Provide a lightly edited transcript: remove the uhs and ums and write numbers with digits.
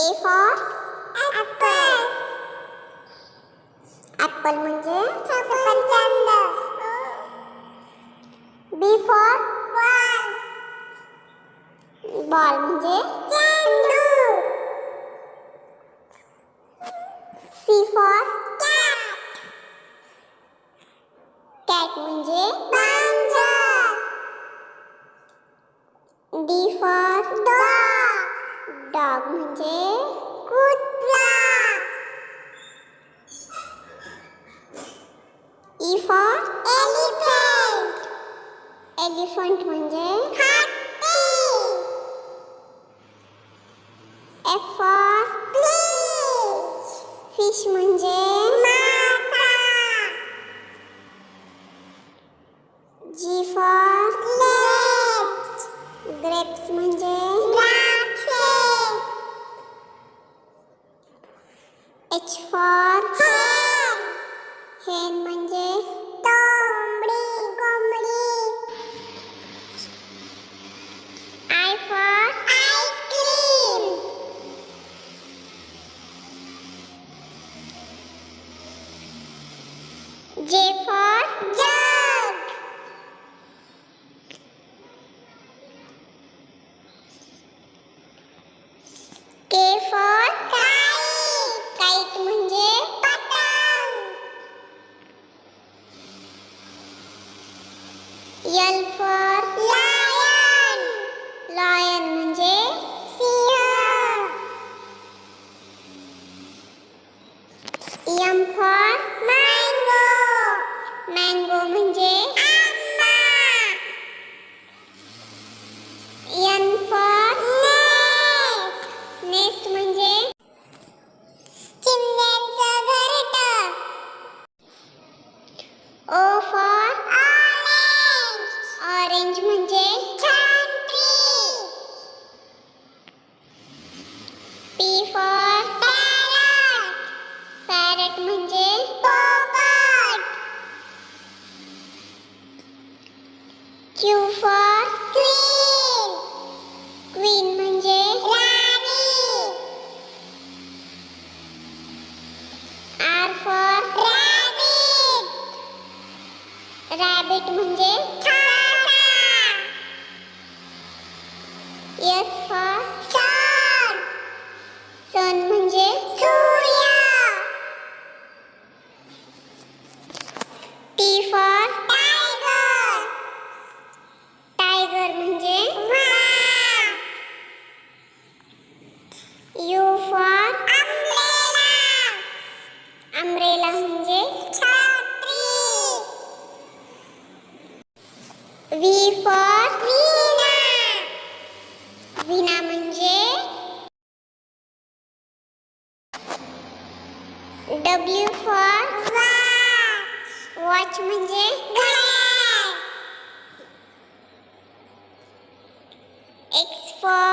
A for apple. Apple म्हणजे सफरचंद. B for ball. Ball म्हणजे चेंडू. C for cat. Cat म्हणजे मांजर. D for dog. Dog म्हणजे कुत्रा. E for elephant. Elephant म्हणजे हत्ती. F for fish. Fish म्हणजे मासा. G for grapes. Grapes म्हणजे द्राक्षे. H for hen. Hen म्हणजे कोंबडी. I for ice cream. J for jug. K for kite. Kite म्हणजे पतंग. L for lion. Lion म्हणजे Singh. M for mango. Mango म्हणजे आंबा. N for nest. Nest म्हणजे चिमण्यांचं घरटं. O for orange. Orange म्हणजे संत्री. P for parrot. Parrot म्हणजे पोपट. Q for queen. Queen म्हणजे राणी. R for rabbit. Rabbit म्हणजे खासा. S for sun. Sun म्हणजे सूर्य. T for tiger. Tiger म्हणजे वाघ. U for umbrella. Umbrella म्हणजे छत्री. V for वीणा. वीणा म्हणजे W for watch. Watch म्हणजे घड्याळ. X for